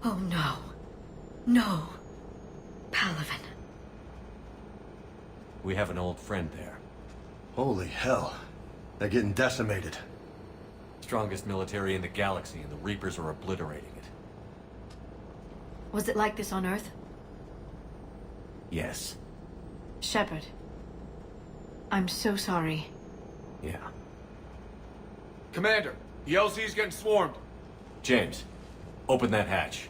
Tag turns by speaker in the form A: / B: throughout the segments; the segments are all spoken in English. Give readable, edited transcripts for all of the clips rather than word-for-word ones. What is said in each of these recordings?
A: Oh no. No. Palaven.
B: We have an old friend there.
C: Holy hell. They're getting decimated.
B: Strongest military in the galaxy, and the Reapers are obliterating it.
A: Was it like this on Earth?
B: Yes.
A: Shepard. I'm so sorry.
B: Yeah.
D: Commander, the LZ's getting swarmed.
B: James, open that hatch.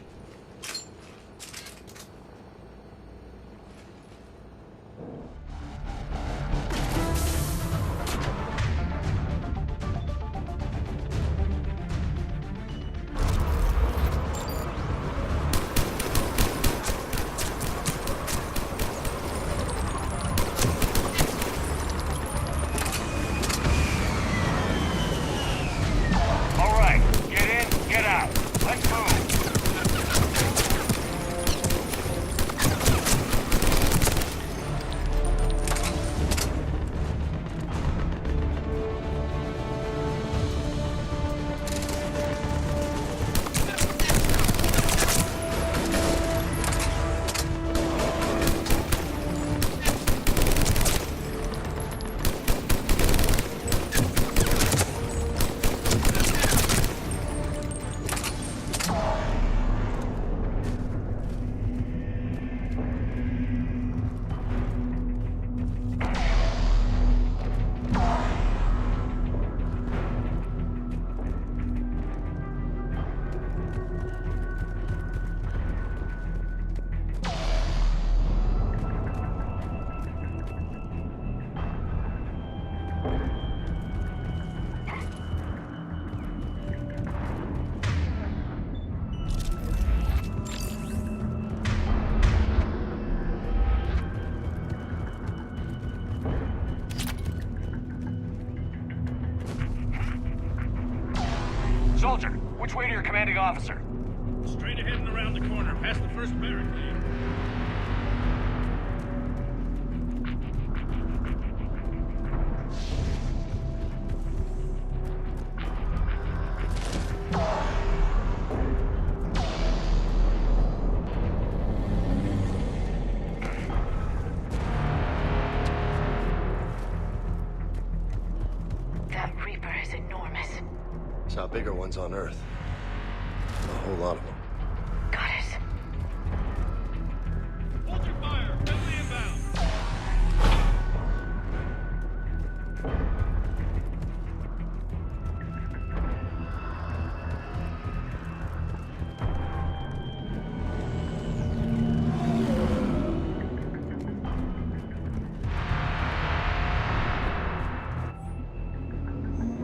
E: Soldier, which way to your commanding officer?
F: Straight ahead and around the corner, past the first barricade.
A: That Reaper is enormous.
C: Saw bigger ones on Earth. A whole lot of them.
A: Got it.
F: Hold your fire! Heavily inbound!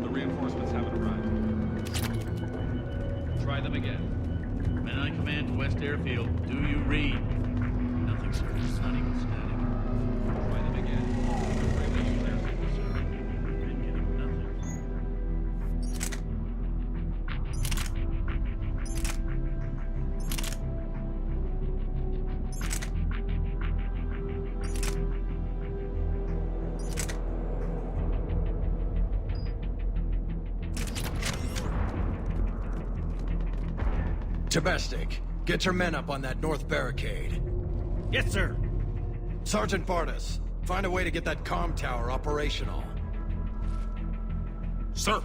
F: The reinforcements haven't arrived. Try them again.
G: Men I command to West Airfield, do you read? Nothing, sir. It's not even static.
F: Try them again. Very much clear, sir.
G: I'm getting nothing.
H: Domestic, get your men up on that north barricade.
F: Yes, sir.
H: Sergeant Bartis, find a way to get that comm tower operational.
F: Sir.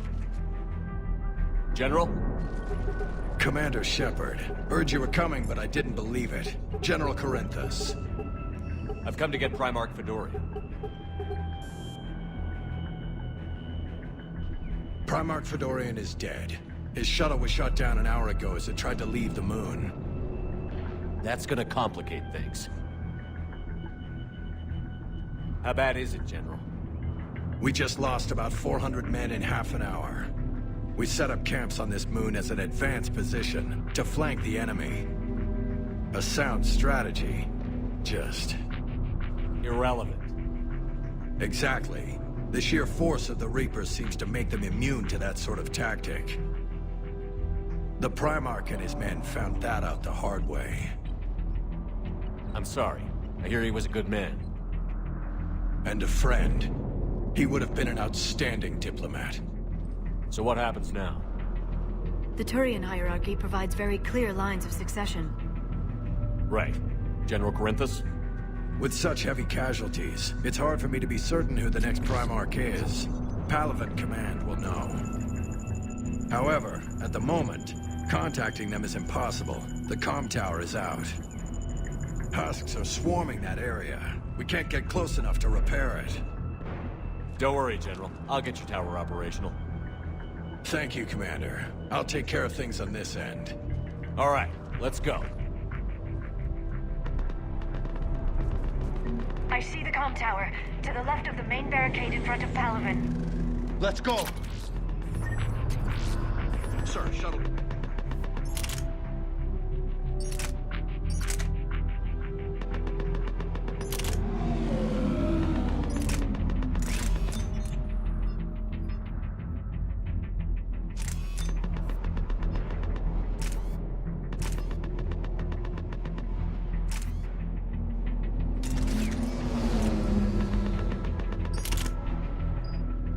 B: General?
H: Commander Shepard, heard you were coming, but I didn't believe it. General Corinthus.
B: I've come to get Primarch Fedorian.
H: Primarch Fedorian is dead. His shuttle was shot down an hour ago as it tried to leave the moon.
B: That's gonna complicate things. How bad is it, General?
H: We just lost about 400 men in half an hour. We set up camps on this moon as an advanced position to flank the enemy. A sound strategy. Just...
B: Irrelevant.
H: Exactly. The sheer force of the Reapers seems to make them immune to that sort of tactic. The Primarch and his men found that out the hard way.
B: I'm sorry. I hear he was a good man.
H: And a friend. He would have been an outstanding diplomat.
B: So what happens now?
A: The Turian hierarchy provides very clear lines of succession.
B: Right. General Corinthus?
H: With such heavy casualties, it's hard for me to be certain who the next Primarch is. Palaven Command will know. However, at the moment, contacting them is impossible. The comm tower is out. Husks are swarming that area. We can't get close enough to repair it.
B: Don't worry, General. I'll get your tower operational.
H: Thank you, Commander. I'll take care of things on this end.
B: All right, let's go.
A: I see the comm tower, to the left of the main barricade in front of Palaven.
C: Let's go!
E: Sir, shuttle.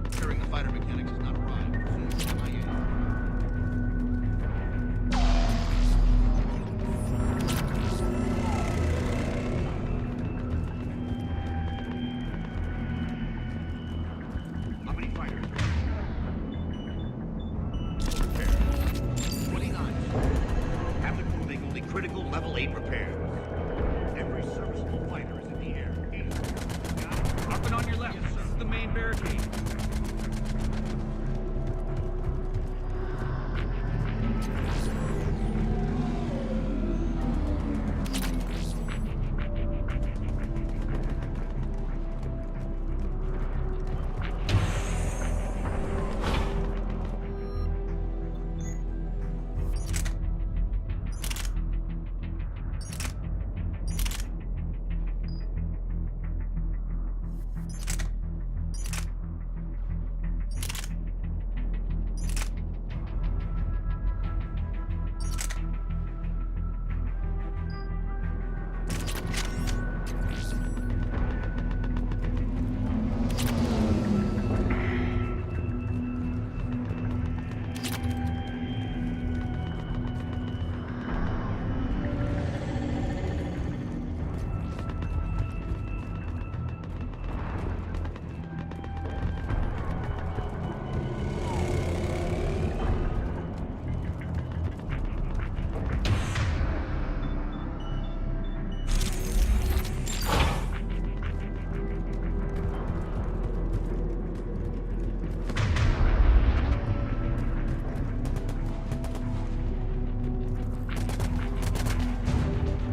G: Ensuring the fighter mechanics has not arrived. MIA. How many fighters? 29. Have it moving only critical level 8 repairs. Every serviceable fighter is in the air.
F: Up and on your left. This is the main barricade.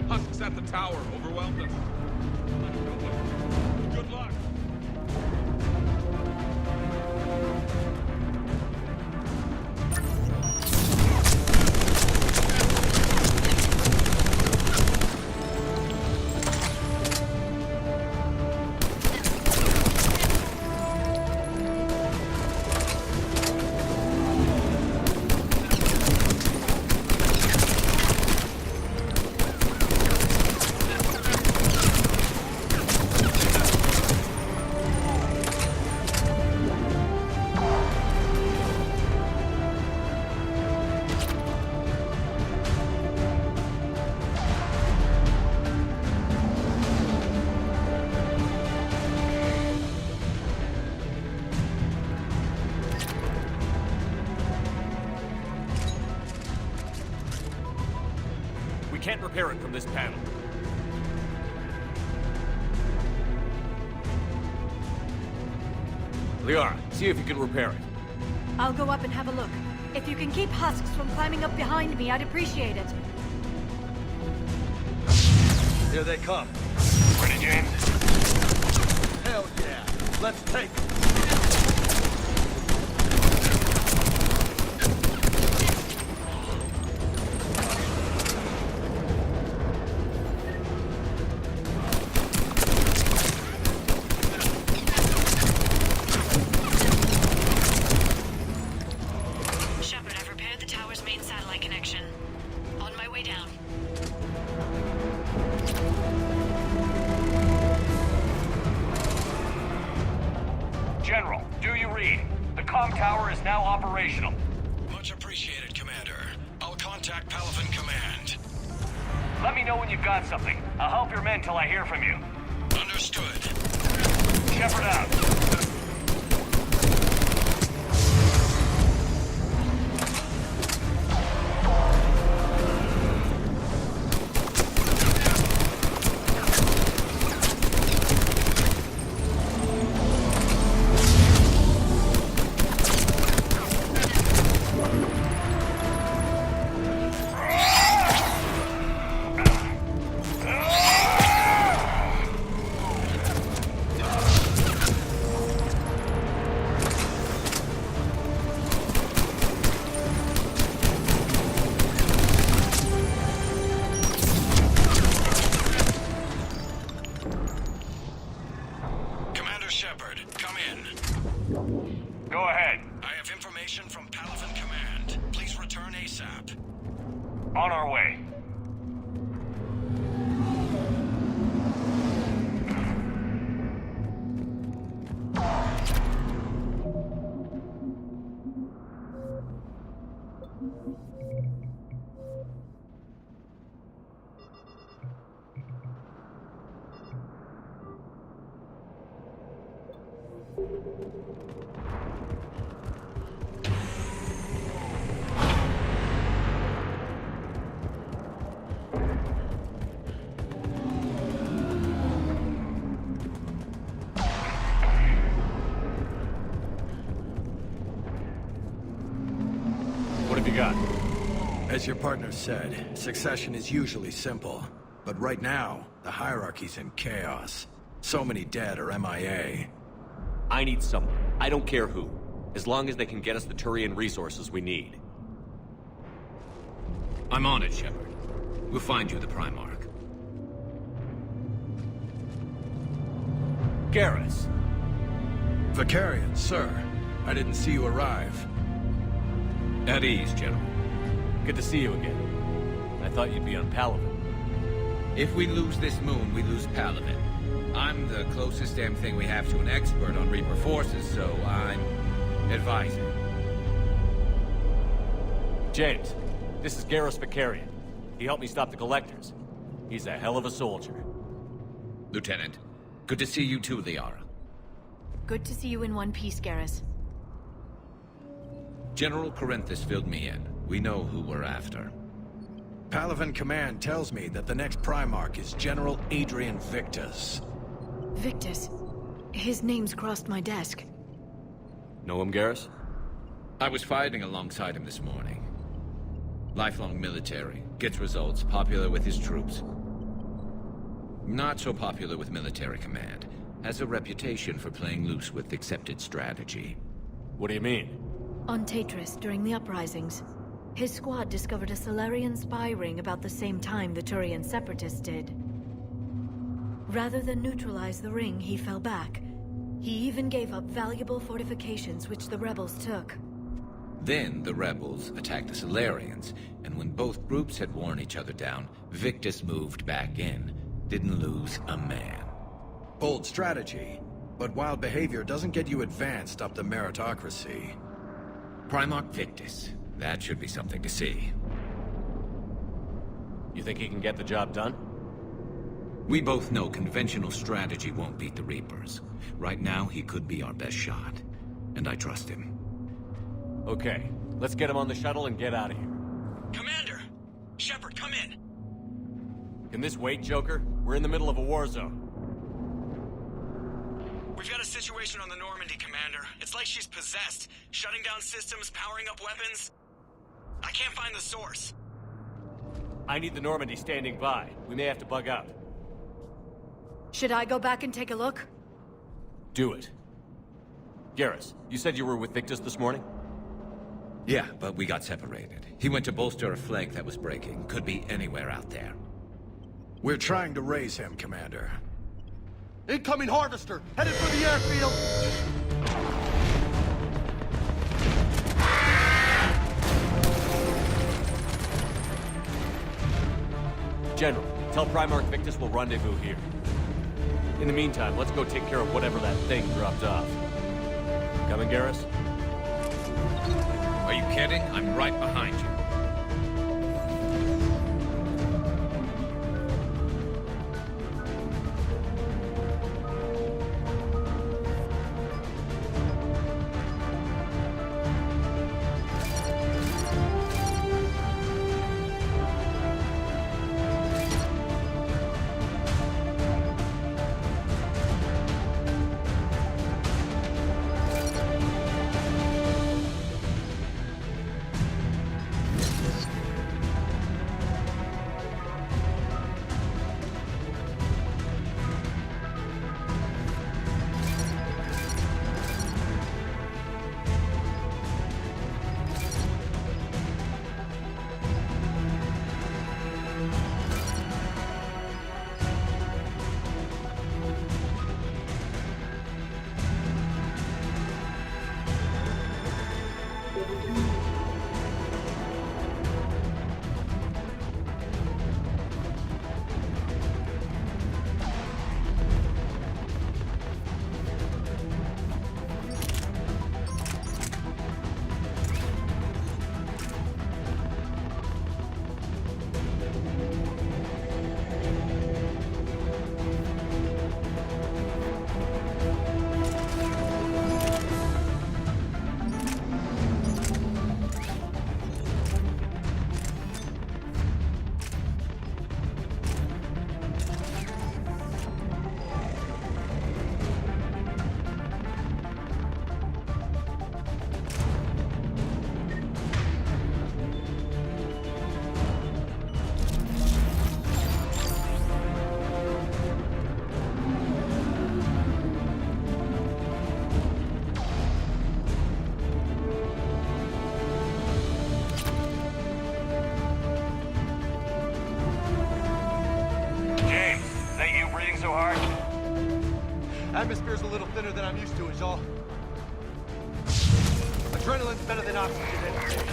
F: Husks at the tower overwhelmed us. Good luck.
B: We can't repair it from this panel. Liara, see if you can repair it.
A: I'll go up and have a look. If you can keep husks from climbing up behind me, I'd appreciate it.
C: Here they come.
E: Ready, James?
C: Hell yeah! Let's take them!
A: Shepard, I've repaired the tower's main satellite connection. On my way down.
E: General, do you read? The comm tower is now operational.
H: Much appreciated, Commander. Contact Palavan Command.
E: Let me know when you've got something. I'll help your men till I hear from you.
H: Understood.
E: Shepard out. Go ahead.
H: I have information from Palavan Command. Please return ASAP.
E: On our way.
B: What have you got?
H: As your partner said, succession is usually simple. But right now, the hierarchy's in chaos. So many dead or MIA.
B: I need someone. I don't care who. As long as they can get us the Turian resources we need.
I: I'm on it, Shepard. We'll find you the Primarch.
B: Garrus.
H: Vicarian, sir. I didn't see you arrive.
I: At ease, General.
B: Good to see you again. I thought you'd be on Palavan.
I: If we lose this moon, we lose Palavan. I'm the closest damn thing we have to an expert on Reaper forces, so I'm advising.
B: James, this is Garrus Vicarian. He helped me stop the Collectors. He's a hell of a soldier.
I: Lieutenant, good to see you too, Liara.
A: Good to see you in one piece, Garrus.
I: General Corinthus filled me in. We know who we're after.
H: Palavan Command tells me that the next Primarch is General Adrian Victus.
A: Victus. His name's crossed my desk.
B: Know him, Garrus?
I: I was fighting alongside him this morning. Lifelong military, gets results, popular with his troops. Not so popular with military command. Has a reputation for playing loose with accepted strategy.
B: What do you mean?
A: On Tatris, during the uprisings, his squad discovered a Solarian spy ring about the same time the Turian separatists did. Rather than neutralize the ring, he fell back. He even gave up valuable fortifications which the rebels took.
I: Then the rebels attacked the Solarians, and when both groups had worn each other down, Victus moved back in. Didn't lose a man.
H: Bold strategy, but wild behavior doesn't get you advanced up the meritocracy.
I: Primarch Victus. That should be something to see.
B: You think he can get the job done?
I: We both know conventional strategy won't beat the Reapers. Right now, he could be our best shot. And I trust him.
B: Okay, let's get him on the shuttle and get out of here.
J: Commander! Shepard, come in!
B: Can this wait, Joker? We're in the middle of a war zone.
J: We've got a situation on the Normandy, Commander. It's like she's possessed. Shutting down systems, powering up weapons. I can't find the source.
B: I need the Normandy standing by. We may have to bug out.
A: Should I go back and take a look?
B: Do it. Garrus, you said you were with Victus this morning?
I: Yeah, but we got separated. He went to bolster a flank that was breaking. Could be anywhere out there.
H: We're trying to raise him, Commander.
C: Incoming harvester! Headed for the airfield!
B: General, tell Primarch Victus we'll rendezvous here. In the meantime, let's go take care of whatever that thing dropped off. Coming, Garrus?
I: Are you kidding? I'm right behind you.
D: Atmosphere's a little thinner than I'm used to, is all. Adrenaline's better than oxygen any day.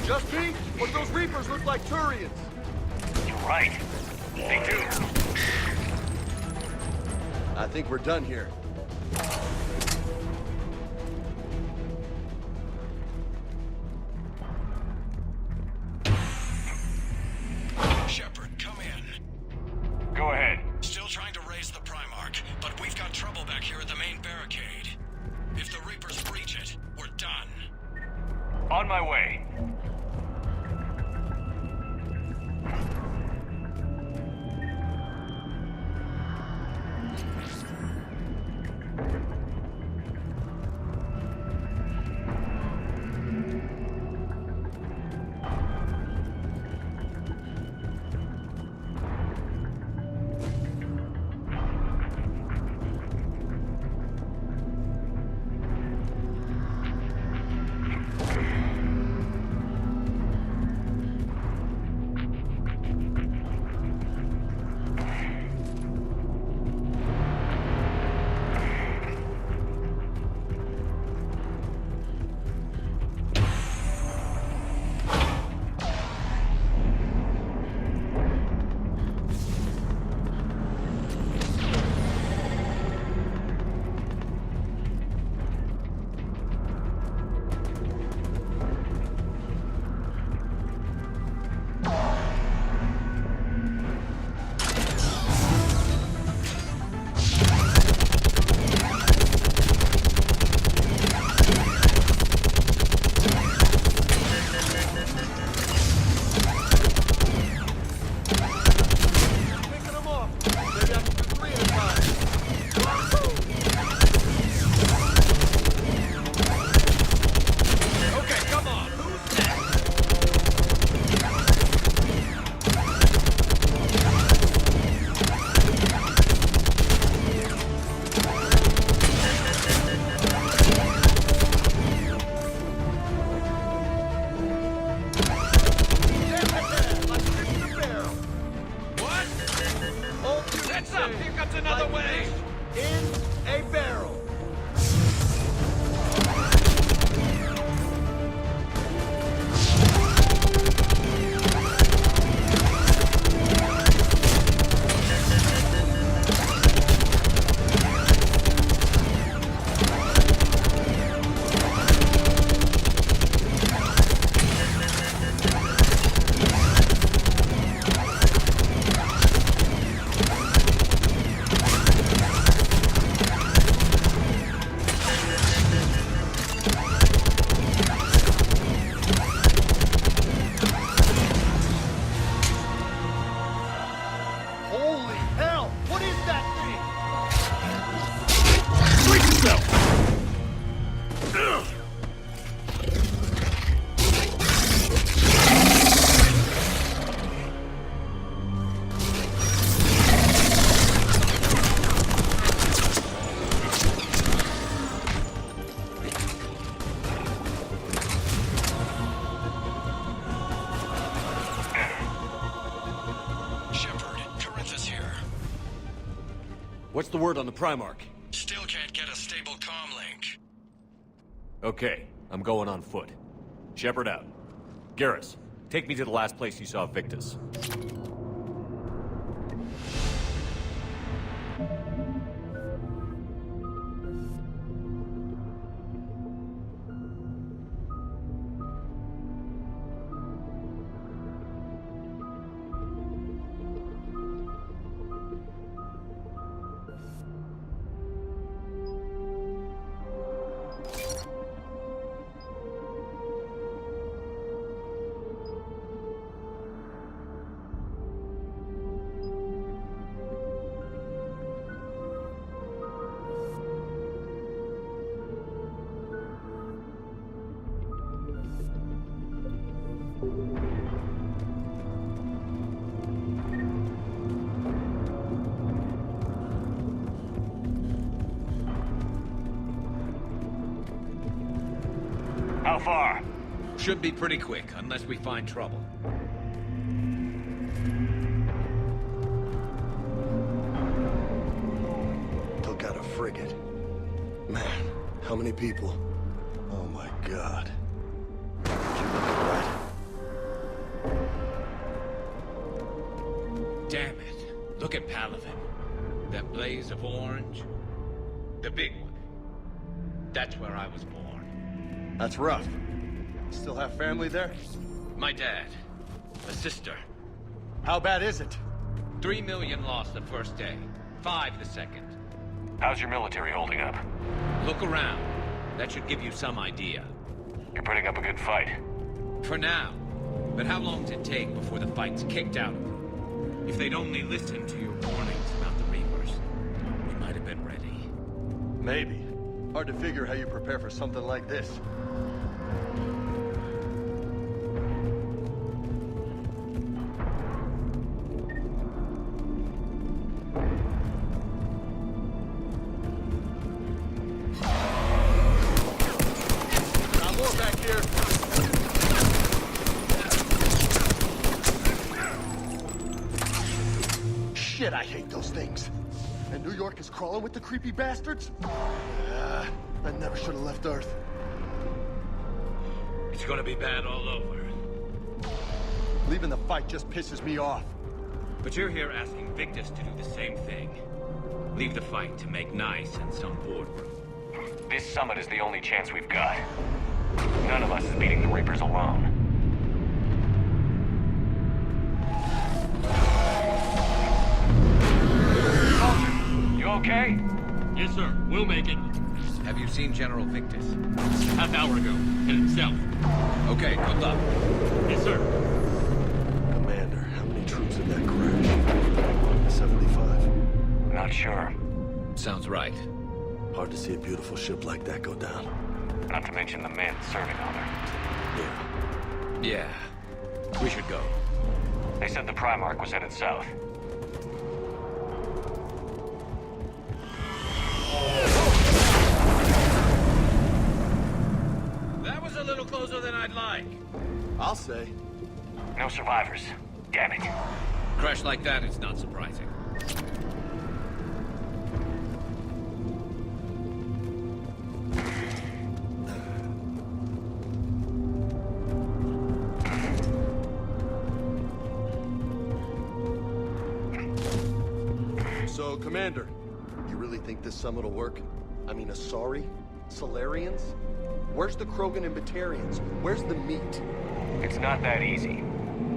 D: Just me? But those Reapers look like Turians.
E: You're right. They do.
C: I think we're done here.
H: Shepard, come in.
E: Go ahead.
H: Still trying to raise the Primarch, but we've got trouble back here at the main barricade. If the Reapers breach it, we're done.
E: On my way.
B: What's the word on the Primarch?
H: Still can't get a stable comm link.
B: Okay, I'm going on foot. Shepard out. Garrus, take me to the last place you saw Victus.
E: How far?
I: Should be pretty quick, unless we find trouble.
C: Took out a frigate. Man, how many people? Oh my god. Did you look at right?
I: Damn it. Look at Palaven. That blaze of orange. The big one. That's where I was born.
D: That's rough. Still have family there?
I: My dad. A sister.
D: How bad is it?
I: 3 million lost the first day. 5 the second.
E: How's your military holding up?
I: Look around. That should give you some idea.
E: You're putting up a good fight.
I: For now. But how long does it take before the fight's kicked out? If they'd only listened to your warnings about the Reapers, we might have been ready.
D: Maybe. Hard to figure how you prepare for something like this. Got more back here. Shit, I hate those things. And New York is crawling with the creepy bastards? I never should have left Earth.
I: It's gonna be bad all over.
D: Leaving the fight just pisses me off.
I: But you're here asking Victus to do the same thing. Leave the fight to make nice in some boardroom.
E: This summit is the only chance we've got. None of us is beating the Reapers alone. Soldier, you okay?
F: Yes, sir. We'll make it.
I: Have you seen General Victus?
F: Half hour ago. Headed south.
I: Okay, good luck.
F: Yes, sir.
C: Commander, how many troops in that crash? 75.
E: Not sure.
I: Sounds right.
C: Hard to see a beautiful ship like that go down.
E: Not to mention the men serving on her.
C: Yeah.
I: Yeah. We should go.
E: They said the Primarch was headed south.
I: That was a little closer than I'd like.
D: I'll say.
E: No survivors. Damn it.
I: Crash like that is not surprising.
D: So, Commander, you really think this summit will work? I mean, Asari? Solarians? Where's the Krogan and Batarians? Where's the meat?
E: It's not that easy.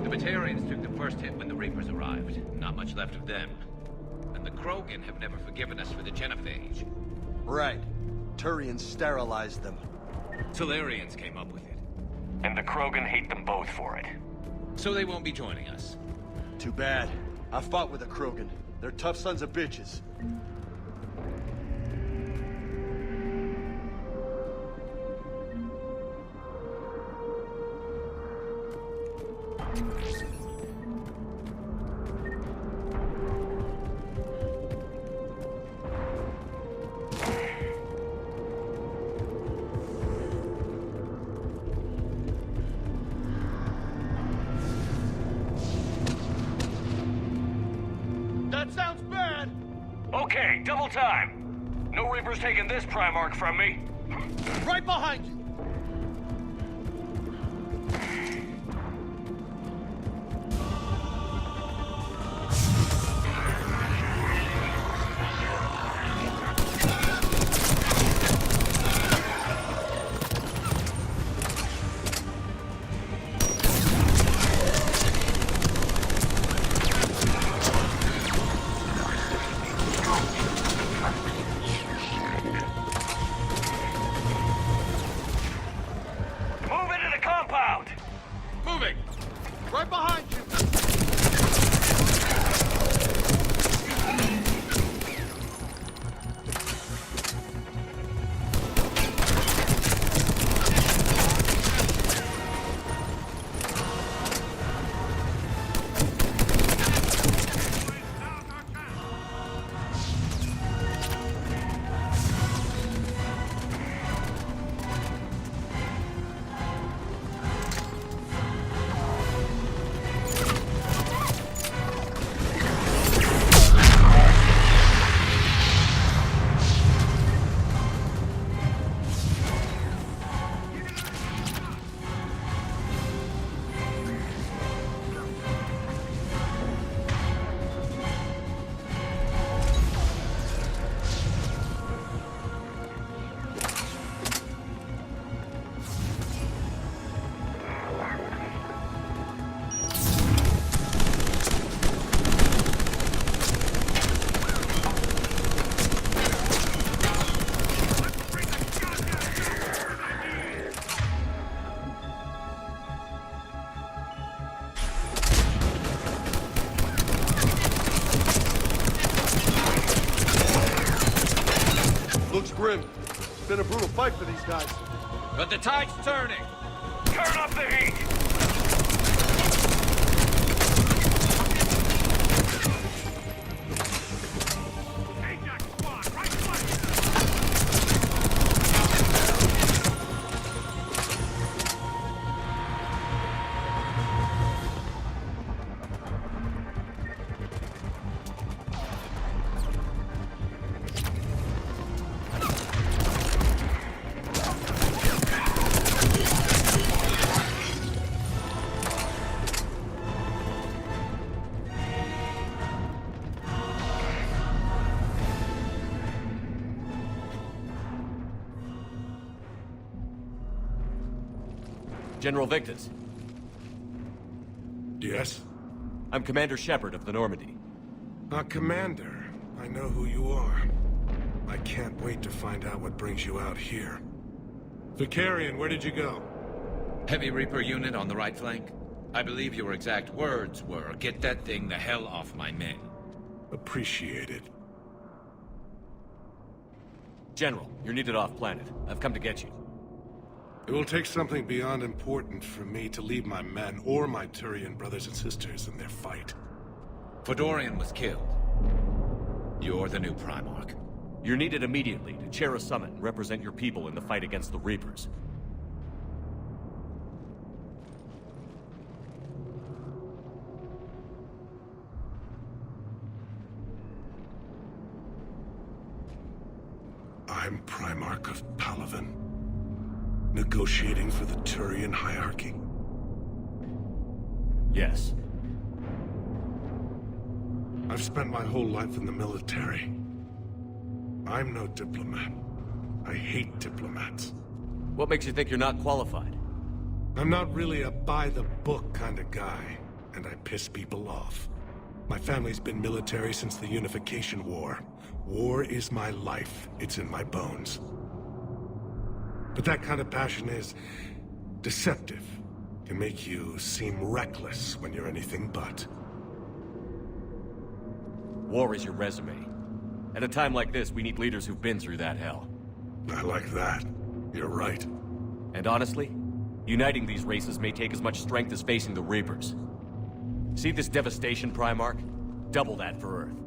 I: The Batarians took the first hit when the Reapers arrived. Not much left of them. And the Krogan have never forgiven us for the genophage.
D: Right. Turians sterilized them.
I: Solarians came up with it.
E: And the Krogan hate them both for it.
I: So they won't be joining us.
D: Too bad. I fought with a Krogan. They're tough sons of bitches. That sounds bad!
E: Okay, double time. No Reapers taking this Primarch from me.
D: Right behind you!
C: been a brutal fight for these guys.
I: But the tide's turning.
E: Turn up the heat!
B: General Victus.
H: Yes?
B: I'm Commander Shepard of the Normandy.
H: Commander, I know who you are. I can't wait to find out what brings you out here. Vicarian, where did you go?
I: Heavy Reaper unit on the right flank. I believe your exact words were, "Get that thing the hell off my men."
H: Appreciated.
B: General, you're needed off-planet. I've come to get you.
H: It will take something beyond important for me to leave my men or my Turian brothers and sisters in their fight.
I: Fedorian was killed. You're the new Primarch.
B: You're needed immediately to chair a summit and represent your people in the fight against the Reapers.
H: I'm Primarch of Palaven. Negotiating for the Turian hierarchy?
B: Yes.
H: I've spent my whole life in the military. I'm no diplomat. I hate diplomats.
B: What makes you think you're not qualified?
H: I'm not really a by-the-book kind of guy, and I piss people off. My family's been military since the Unification War. War is my life. It's in my bones. But that kind of passion is deceptive. Can make you seem reckless when you're anything but.
B: War is your resume. At a time like this, we need leaders who've been through that hell.
H: I like that. You're right.
B: And honestly, uniting these races may take as much strength as facing the Reapers. See this devastation, Primarch? Double that for Earth.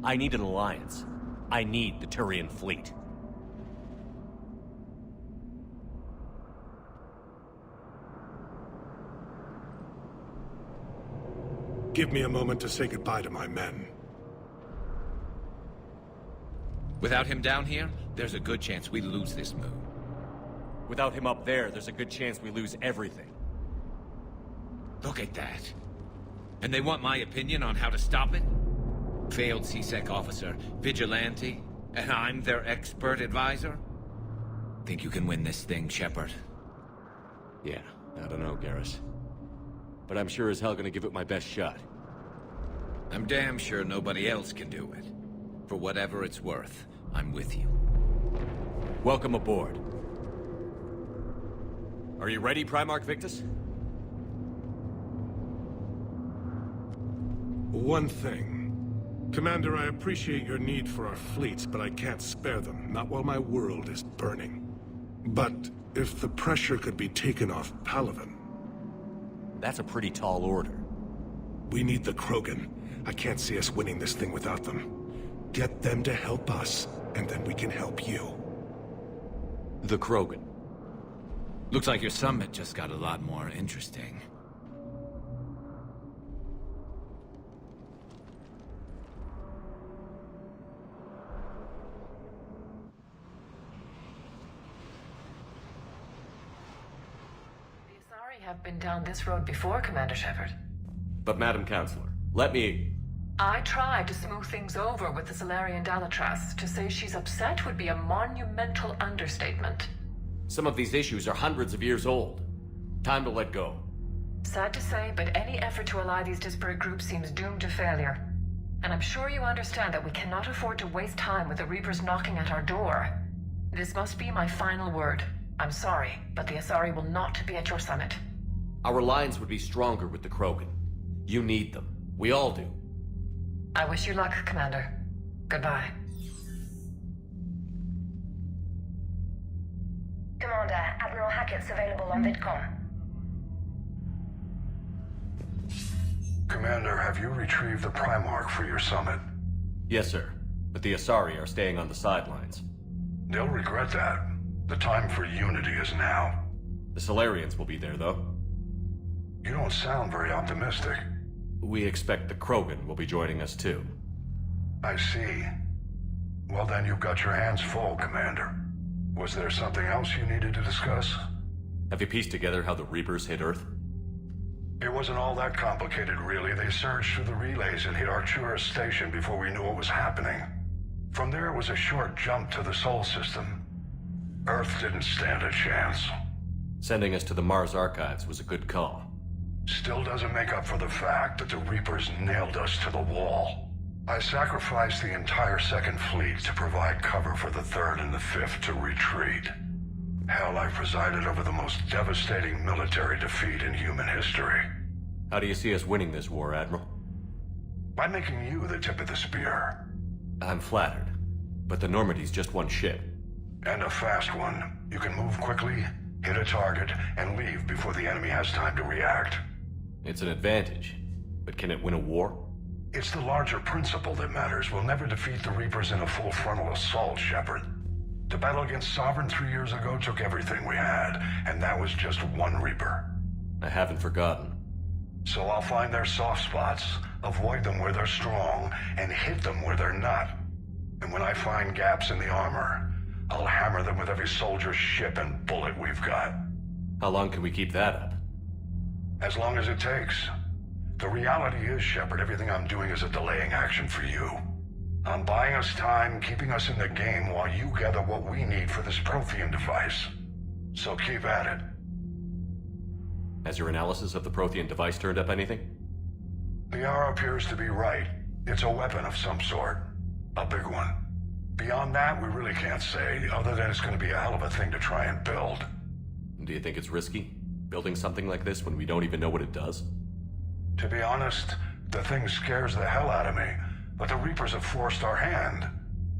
B: I need an alliance. I need the Turian fleet.
H: Give me a moment to say goodbye to my men.
I: Without him down here, there's a good chance we lose this moon.
B: Without him up there's a good chance we lose everything.
I: Look at that. And they want my opinion on how to stop it? Failed C-Sec officer, vigilante, and I'm their expert advisor? Think you can win this thing, Shepard?
B: Yeah, I don't know, Garrus. But I'm sure as hell gonna give it my best shot.
I: I'm damn sure nobody else can do it. For whatever it's worth, I'm with you.
B: Welcome aboard. Are you ready, Primarch Victus?
H: One thing. Commander, I appreciate your need for our fleets, but I can't spare them, not while my world is burning. But if the pressure could be taken off Palaven...
B: That's a pretty tall order.
H: We need the Krogan. I can't see us winning this thing without them. Get them to help us, and then we can help you.
B: The Krogan.
I: Looks like your summit just got a lot more interesting.
K: The Asari have been down this road before, Commander Shepard.
B: But Madam Counselor, let me...
K: I tried to smooth things over with the Salarian Dalatras. To say she's upset would be a monumental understatement.
B: Some of these issues are hundreds of years old. Time to let go.
K: Sad to say, but any effort to ally these disparate groups seems doomed to failure. And I'm sure you understand that we cannot afford to waste time with the Reapers knocking at our door. This must be my final word. I'm sorry, but the Asari will not be at your summit.
B: Our alliance would be stronger with the Krogan. You need them. We all do.
K: I wish you luck, Commander. Goodbye.
L: Commander, Admiral Hackett's available on VidCom.
M: Commander, have you retrieved the Primarch for your summit?
B: Yes, sir. But the Asari are staying on the sidelines.
M: They'll regret that. The time for unity is now.
B: The Solarians will be there, though.
M: You don't sound very optimistic.
B: We expect the Krogan will be joining us, too.
M: I see. Well, then you've got your hands full, Commander. Was there something else you needed to discuss?
B: Have you pieced together how the Reapers hit Earth?
M: It wasn't all that complicated, really. They surged through the relays and hit Arcturus Station before we knew what was happening. From there, it was a short jump to the Sol system. Earth didn't stand a chance.
B: Sending us to the Mars Archives was a good call.
M: Still doesn't make up for the fact that the Reapers nailed us to the wall. I sacrificed the entire Second Fleet to provide cover for the Third and the Fifth to retreat. Hell, I presided over the most devastating military defeat in human history.
B: How do you see us winning this war, Admiral?
M: By making you the tip of the spear.
B: I'm flattered, but the Normandy's just one ship.
M: And a fast one. You can move quickly, hit a target, and leave before the enemy has time to react.
B: It's an advantage, but can it win a war?
M: It's the larger principle that matters. We'll never defeat the Reapers in a full frontal assault, Shepard. The battle against Sovereign 3 years ago took everything we had, and that was just one Reaper.
B: I haven't forgotten.
M: So I'll find their soft spots, avoid them where they're strong, and hit them where they're not. And when I find gaps in the armor, I'll hammer them with every soldier, ship, and bullet we've got.
B: How long can we keep that up?
M: As long as it takes. The reality is, Shepard, everything I'm doing is a delaying action for you. I'm buying us time, keeping us in the game while you gather what we need for this Prothean device. So keep at it.
B: Has your analysis of the Prothean device turned up anything?
M: The R appears to be right. It's a weapon of some sort. A big one. Beyond that, we really can't say, other than it's going to be a hell of a thing to try and build.
B: Do you think it's risky, building something like this when we don't even know what it does?
M: To be honest, the thing scares the hell out of me, but the Reapers have forced our hand.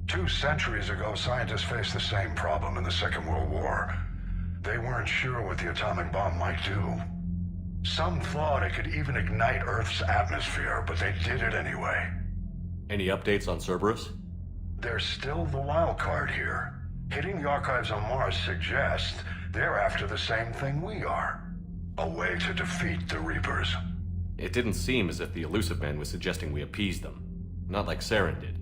M: 2 centuries ago, scientists faced the same problem in the Second World War. They weren't sure what the atomic bomb might do. Some thought it could even ignite Earth's atmosphere, but they did it anyway.
B: Any updates on Cerberus?
M: They're still the wild card here. Hitting the archives on Mars suggests they're after the same thing we are. A way to defeat the Reapers.
B: It didn't seem as if the Elusive Man was suggesting we appease them. Not like Saren did.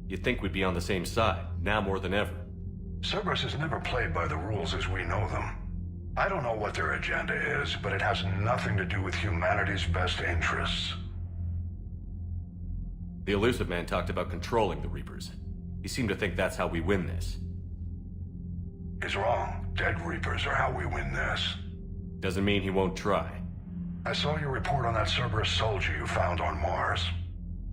B: You'd think we'd be on the same side, now more than ever.
M: Cerberus has never played by the rules as we know them. I don't know what their agenda is, but it has nothing to do with humanity's best interests.
B: The Elusive Man talked about controlling the Reapers. He seemed to think that's how we win this.
M: He's wrong. Dead Reapers are how we win this.
B: Doesn't mean he won't try.
M: I saw your report on that Cerberus soldier you found on Mars.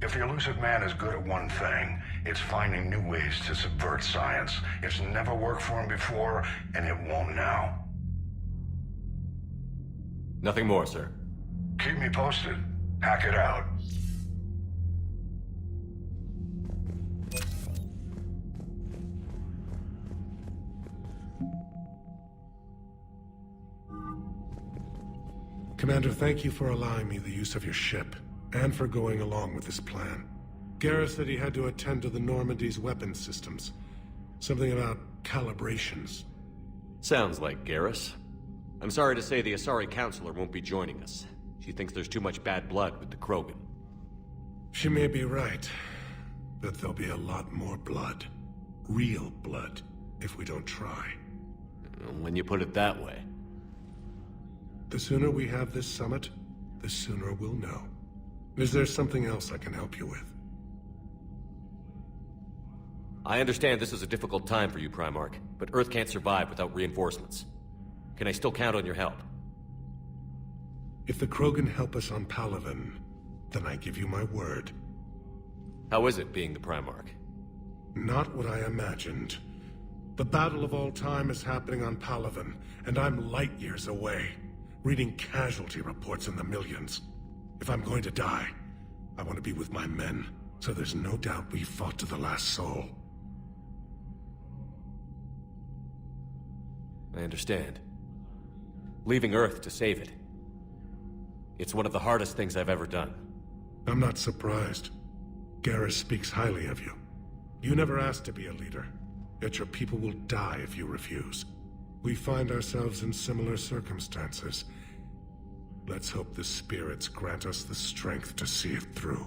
M: If the Elusive Man is good at one thing, it's finding new ways to subvert science. It's never worked for him before, and it won't now.
B: Nothing more, sir.
M: Keep me posted. Hack it out.
N: Commander, thank you for allowing me the use of your ship, and for going along with this plan. Garrus said he had to attend to the Normandy's weapons systems. Something about calibrations.
B: Sounds like Garrus. I'm sorry to say the Asari Counselor won't be joining us. She thinks there's too much bad blood with the Krogan.
N: She may be right, but there'll be a lot more blood. Real blood, if we don't try.
B: When you put it that way.
N: The sooner we have this summit, the sooner we'll know. Is there something else I can help you with?
B: I understand this is a difficult time for you, Primarch, but Earth can't survive without reinforcements. Can I still count on your help?
N: If the Krogan help us on Palaven, then I give you my word.
B: How is it being the Primarch?
N: Not what I imagined. The battle of all time is happening on Palaven, and I'm light years away, reading casualty reports in the millions. If I'm going to die, I want to be with my men, so there's no doubt we fought to the last soul.
B: I understand. Leaving Earth to save it. It's one of the hardest things I've ever done.
N: I'm not surprised. Garrus speaks highly of you. You never asked to be a leader, yet your people will die if you refuse. We find ourselves in similar circumstances. Let's hope the spirits grant us the strength to see it through.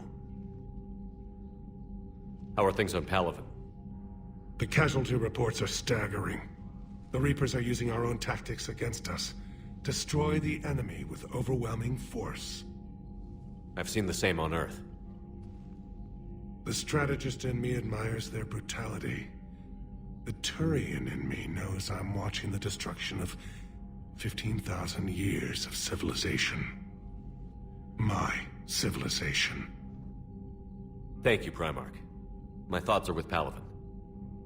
B: How are things on Palaven?
N: The casualty reports are staggering. The Reapers are using our own tactics against us. Destroy the enemy with overwhelming force.
B: I've seen the same on Earth.
N: The strategist in me admires their brutality. The Turian in me knows I'm watching the destruction of 15,000 years of civilization. My civilization.
B: Thank you, Primarch. My thoughts are with Palaven.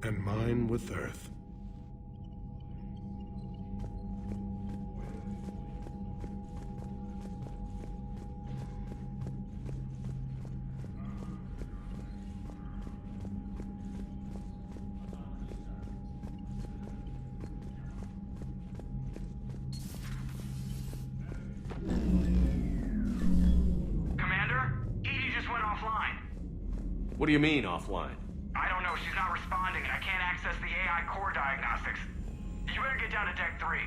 N: And mine with Earth.
B: What do you mean, offline?
J: I don't know. She's not responding, and I can't access the AI core diagnostics. You better get down to Deck 3.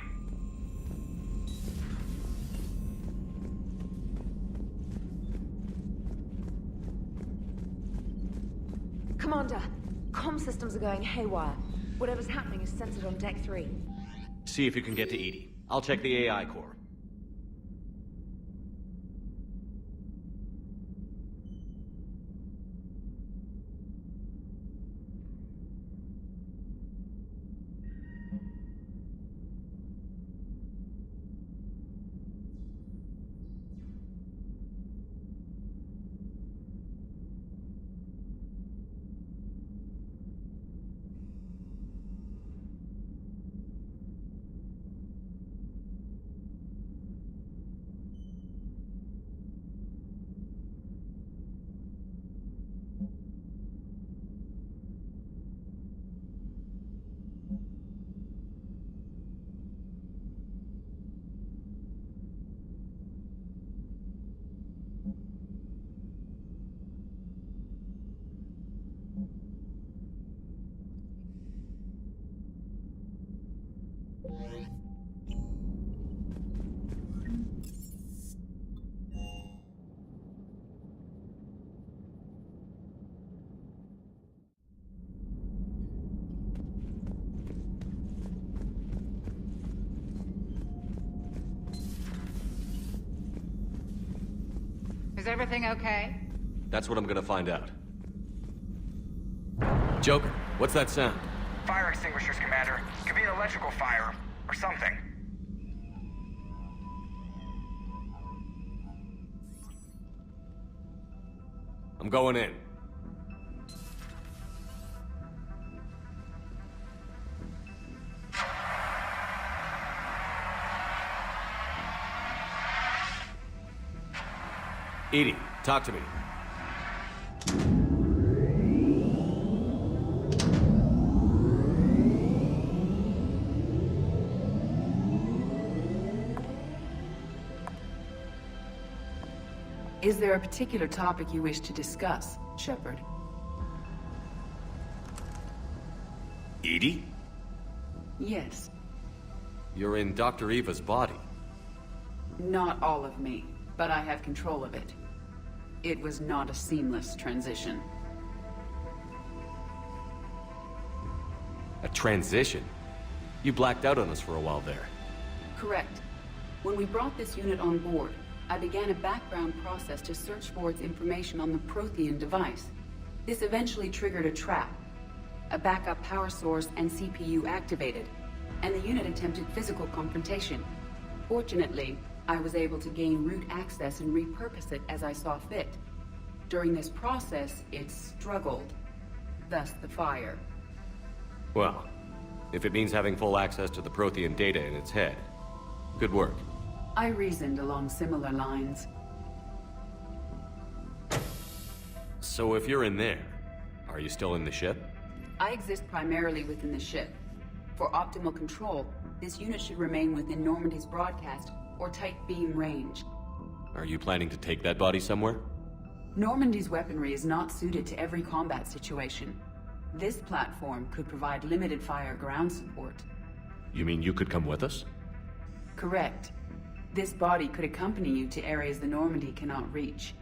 O: Commander, comm systems are going haywire. Whatever's happening is censored on Deck 3.
B: See if you can get to EDI. I'll check the AI core.
P: Is everything okay?
B: That's what I'm gonna find out. Joker, what's that sound?
J: Fire extinguishers, Commander. Could be an electrical fire, or something.
B: I'm going in. EDI, talk to me.
Q: Is there a particular topic you wish to discuss, Shepard?
B: EDI?
Q: Yes.
B: You're in Dr. Eva's body.
Q: Not all of me, but I have control of it. It was not a seamless transition.
B: A transition? You blacked out on us for a while there.
Q: Correct. When we brought this unit on board, I began a background process to search for its information on the Prothean device. This eventually triggered a trap. A backup power source and CPU activated, and the unit attempted physical confrontation. Fortunately, I was able to gain root access and repurpose it as I saw fit. During this process, it struggled. Thus the fire.
B: Well, if it means having full access to the Prothean data in its head, good work.
Q: I reasoned along similar lines.
B: So if you're in there, are you still in the ship?
Q: I exist primarily within the ship. For optimal control, This unit should remain within Normandy's broadcast or tight beam range.
B: Are you planning to take that body somewhere?
Q: Normandy's weaponry is not suited to every combat situation. This platform could provide limited fire ground support.
B: You mean you could come with us?
Q: Correct. This body could accompany you to areas the Normandy cannot reach.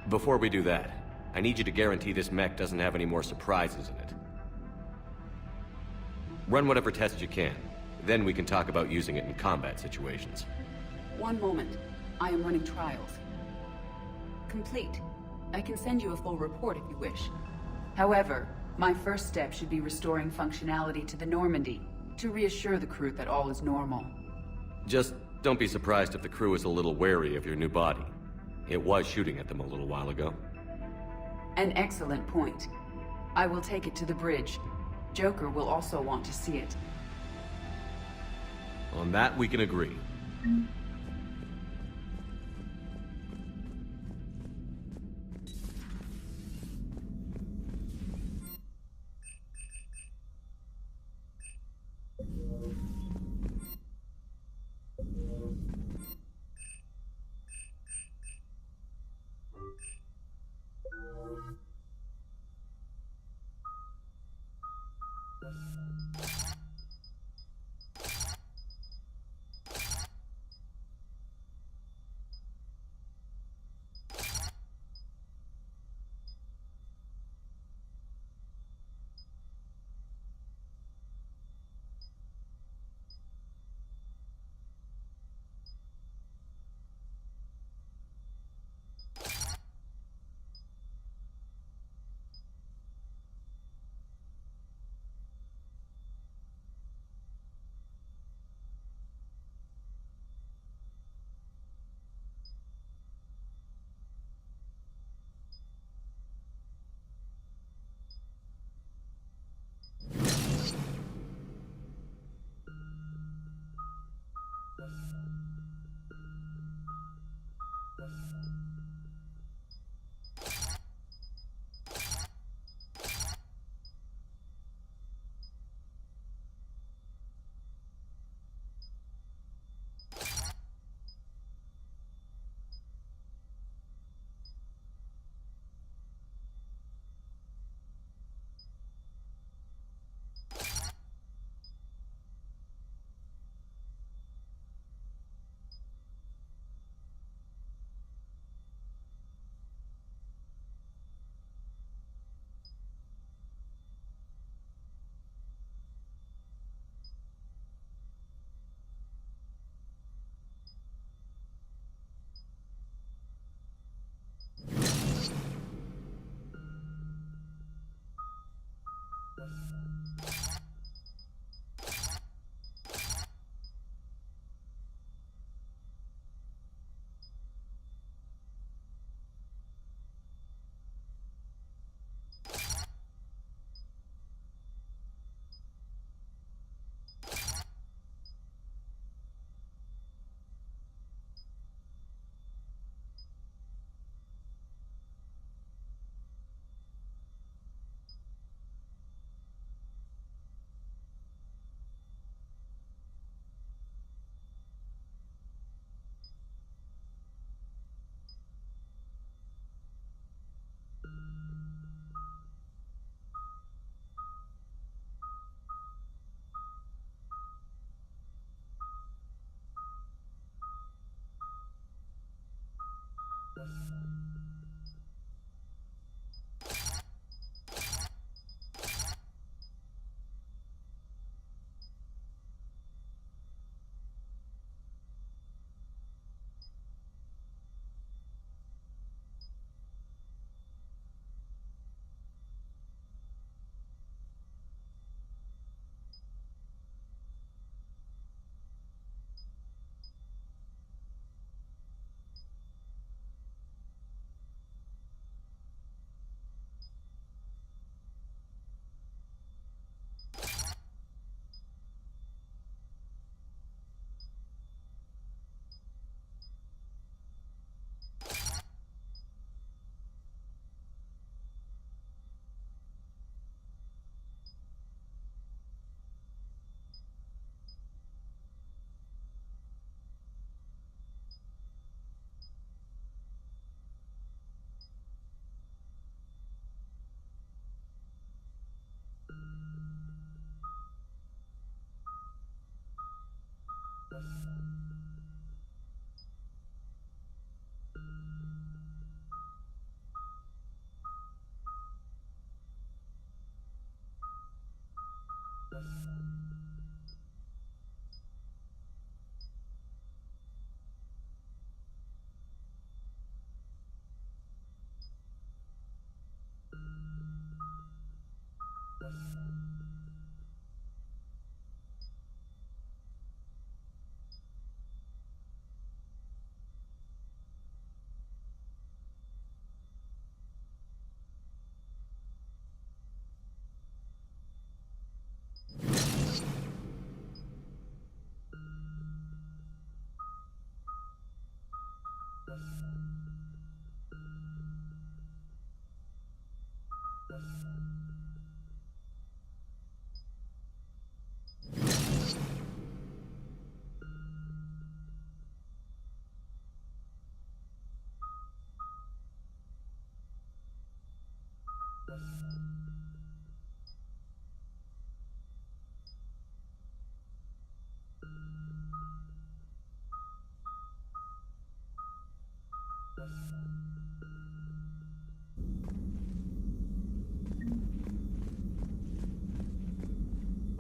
B: Before we do that, I need you to guarantee this mech doesn't have any more surprises in it. Run whatever tests you can. Then we can talk about using it in combat situations.
Q: One moment. I am running trials. Complete. I can send you a full report if you wish. However, my first step should be restoring functionality to the Normandy to reassure the crew that all is normal.
B: Just don't be surprised if the crew is a little wary of your new body. It was shooting at them a little while ago.
Q: An excellent point. I will take it to the bridge. Joker will also want to see it.
B: On that, we can agree.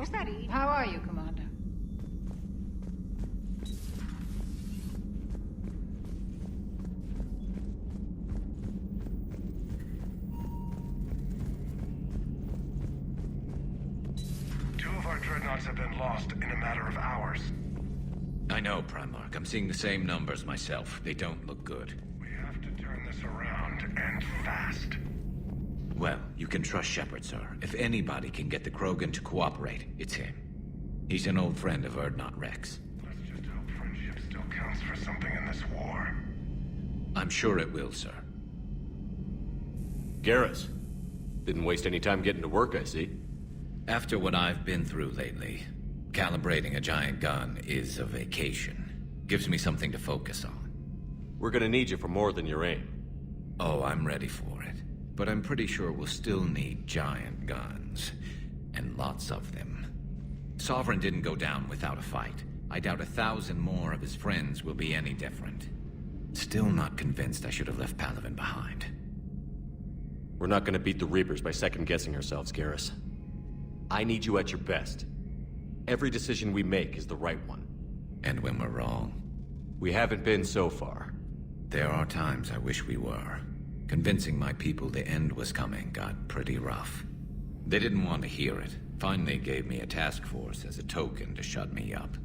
P: What's that, Eve? How are you, Commander?
M: Two of our dreadnoughts have been lost in a matter of hours.
I: I know, Primarch. I'm seeing the same numbers myself. They don't look good.
M: We have to turn this around, and fast.
I: Well, you can trust Shepard, sir. If anybody can get the Krogan to cooperate, it's him. He's an old friend of Urdnot Rex.
M: Let's just hope friendship still counts for something in this war.
I: I'm sure it will, sir.
B: Garrus. Didn't waste any time getting to work, I see.
I: After what I've been through lately, calibrating a giant gun is a vacation. Gives me something to focus on.
B: We're gonna need you for more than your aim.
I: Oh, I'm ready for it. But I'm pretty sure we'll still need giant guns. And lots of them. Sovereign didn't go down without a fight. I doubt 1,000 more of his friends will be any different. Still not convinced I should have left Palaven behind.
B: We're not gonna beat the Reapers by second-guessing ourselves, Garrus. I need you at your best. Every decision we make is the right one.
I: And when we're wrong?
B: We haven't been so far.
I: There are times I wish we were. Convincing my people the end was coming got pretty rough. They didn't want to hear it. Finally gave me a task force as a token to shut me up.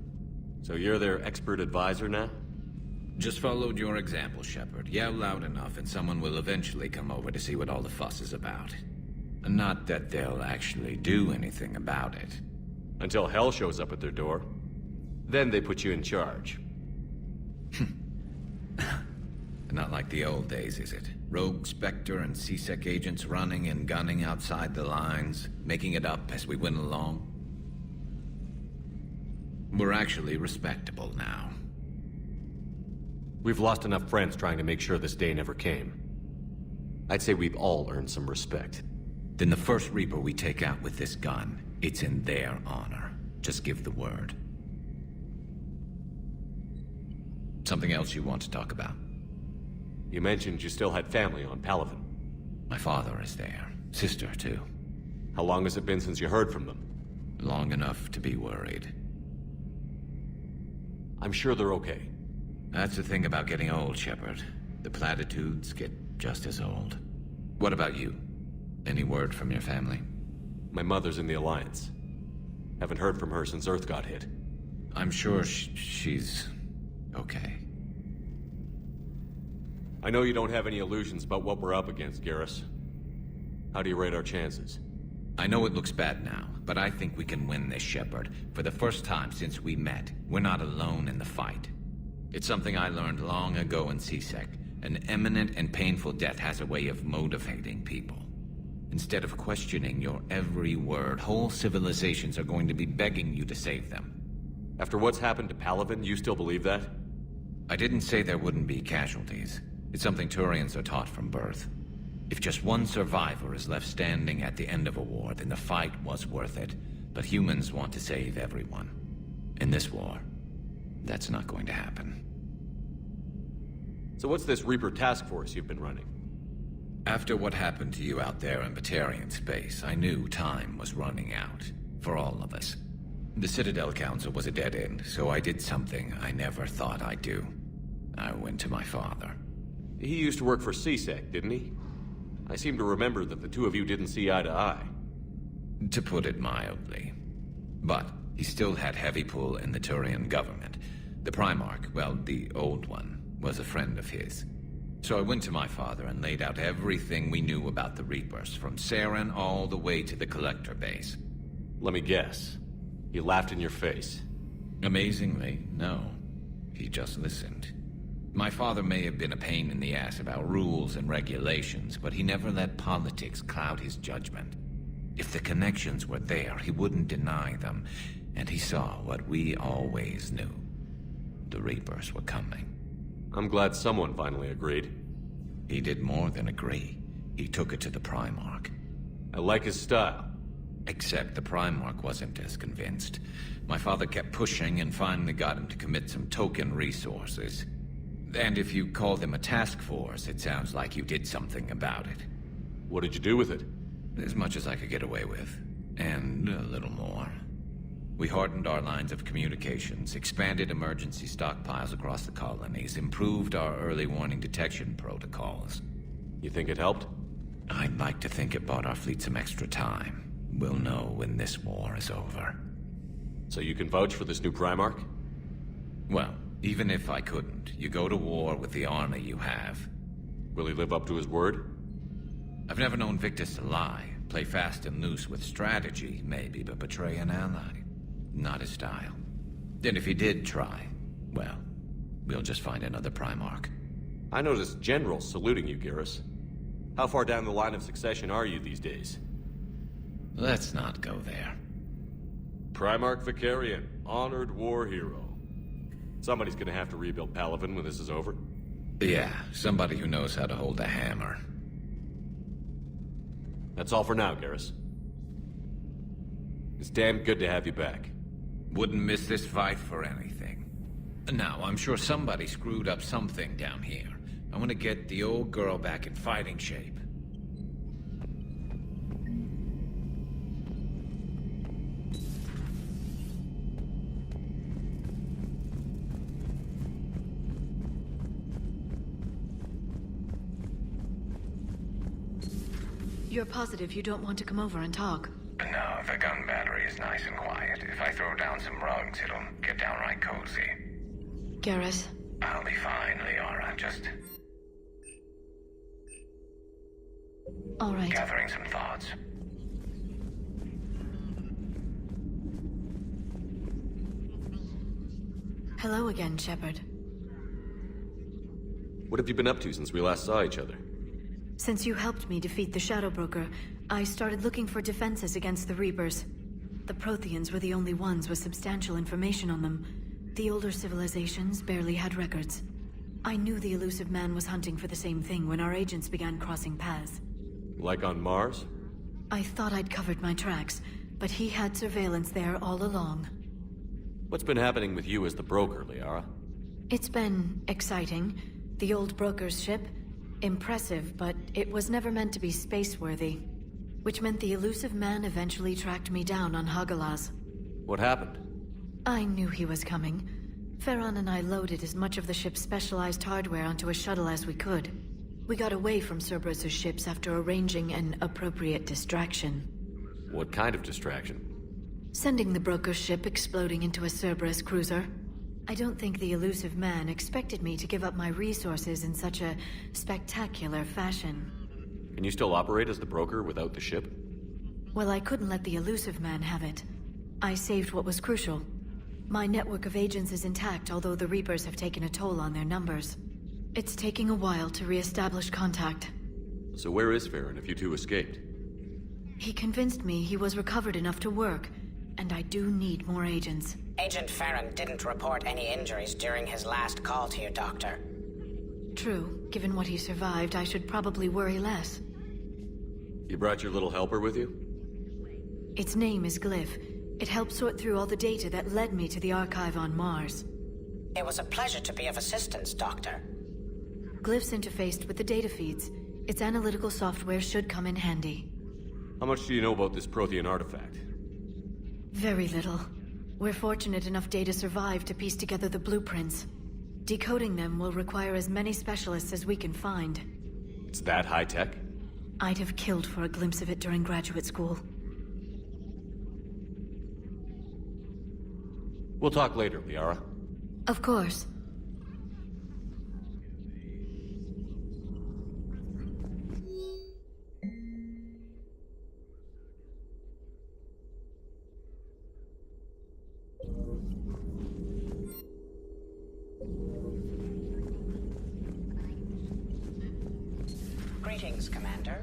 B: So you're their expert advisor now?
I: Just followed your example, Shepard. Yell loud enough and someone will eventually come over to see what all the fuss is about. Not that they'll actually do anything about it.
B: Until hell shows up at their door. Then they put you in charge.
I: Not like the old days, is it? Rogue Spectre and C-Sec agents running and gunning outside the lines, making it up as we went along. We're actually respectable now.
B: We've lost enough friends trying to make sure this day never came. I'd say we've all earned some respect.
I: Then the first Reaper we take out with this gun, it's in their honor. Just give the word. Something else you want to talk about?
B: You mentioned you still had family on Palaven.
I: My father is there. Sister, too.
B: How long has it been since you heard from them?
I: Long enough to be worried.
B: I'm sure they're okay.
I: That's the thing about getting old, Shepard. The platitudes get just as old. What about you? Any word from your family?
B: My mother's in the Alliance. Haven't heard from her since Earth got hit.
I: I'm sure she's okay.
B: I know you don't have any illusions about what we're up against, Garrus. How do you rate our chances?
I: I know it looks bad now, but I think we can win this, Shepard. For the first time since we met, we're not alone in the fight. It's something I learned long ago in C-Sec. An imminent and painful death has a way of motivating people. Instead of questioning your every word, whole civilizations are going to be begging you to save them.
B: After what's happened to Palaven, you still believe that?
I: I didn't say there wouldn't be casualties. It's something Turians are taught from birth. If just one survivor is left standing at the end of a war, then the fight was worth it. But humans want to save everyone. In this war, that's not going to happen.
B: So what's this Reaper task force you've been running?
I: After what happened to you out there in Batarian space, I knew time was running out. For all of us. The Citadel Council was a dead end, so I did something I never thought I'd do. I went to my father.
B: He used to work for C-Sec, didn't he? I seem to remember that the two of you didn't see eye to eye.
I: To put it mildly. But he still had heavy pull in the Turian government. The Primarch, well, the old one, was a friend of his. So I went to my father and laid out everything we knew about the Reapers, from Saren all the way to the Collector base.
B: Let me guess. He laughed in your face.
I: Amazingly, no. He just listened. My father may have been a pain in the ass about rules and regulations, but he never let politics cloud his judgment. If the connections were there, he wouldn't deny them, and he saw what we always knew. The Reapers were coming.
B: I'm glad someone finally agreed.
I: He did more than agree. He took it to the Primarch.
B: I like his style.
I: Except the Primarch wasn't as convinced. My father kept pushing and finally got him to commit some token resources. And if you call them a task force, it sounds like you did something about it.
B: What did you do with it?
I: As much as I could get away with. And a little more. We hardened our lines of communications, expanded emergency stockpiles across the colonies, improved our early warning detection protocols.
B: You think it helped?
I: I'd like to think it bought our fleet some extra time. We'll know when this war is over.
B: So you can vouch for this new Primarch?
I: Well, even if I couldn't, you go to war with the army you have.
B: Will he live up to his word?
I: I've never known Victus to lie. Play fast and loose with strategy, maybe, but betray an ally. Not his style. And if he did try, well, we'll just find another Primarch.
B: I noticed generals saluting you, Garrus. How far down the line of succession are you these days?
I: Let's not go there.
B: Primarch Vicarian, honored war hero. Somebody's gonna have to rebuild Palaven when this is over.
I: Yeah, somebody who knows how to hold a hammer.
B: That's all for now, Garrus. It's damn good to have you back.
I: Wouldn't miss this fight for anything. Now, I'm sure somebody screwed up something down here. I want to get the old girl back in fighting shape.
A: You're positive you don't want to come over and talk?
E: No, the gun battery is nice and quiet. If I throw down some rugs, it'll get downright cozy.
A: Garrus?
E: I'll be fine, Liara. Just...
A: All right.
E: gathering some thoughts.
A: Hello again, Shepard.
B: What have you been up to since we last saw each other?
A: Since you helped me defeat the Shadow Broker, I started looking for defenses against the Reapers. The Protheans were the only ones with substantial information on them. The older civilizations barely had records. I knew the elusive man was hunting for the same thing when our agents began crossing paths.
B: Like on Mars?
A: I thought I'd covered my tracks, but he had surveillance there all along.
B: What's been happening with you as the broker, Liara?
A: It's been exciting. The old broker's ship, impressive, but it was never meant to be space-worthy. Which meant the elusive man eventually tracked me down on Hagalaz.
B: What happened?
A: I knew he was coming. Farron and I loaded as much of the ship's specialized hardware onto a shuttle as we could. We got away from Cerberus's ships after arranging an appropriate distraction.
B: What kind of distraction?
A: Sending the broker's ship exploding into a Cerberus cruiser. I don't think the elusive man expected me to give up my resources in such a spectacular fashion.
B: Can you still operate as the broker without the ship?
A: Well, I couldn't let the elusive man have it. I saved what was crucial. My network of agents is intact, although the Reapers have taken a toll on their numbers. It's taking a while to re-establish contact.
B: So where is Farron if you two escaped?
A: He convinced me he was recovered enough to work, and I do need more agents.
R: Agent Farron didn't report any injuries during his last call to you, Doctor.
A: True. Given what he survived, I should probably worry less.
B: You brought your little helper with you?
A: Its name is Glyph. It helped sort through all the data that led me to the archive on Mars.
R: It was a pleasure to be of assistance, Doctor.
A: Glyph's interfaced with the data feeds. Its analytical software should come in handy.
B: How much do you know about this Prothean artifact?
A: Very little. We're fortunate enough data survived to piece together the blueprints. Decoding them will require as many specialists as we can find.
B: It's that high-tech?
A: I'd have killed for a glimpse of it during graduate school.
B: We'll talk later, Liara.
A: Of course.
R: Greetings, Commander.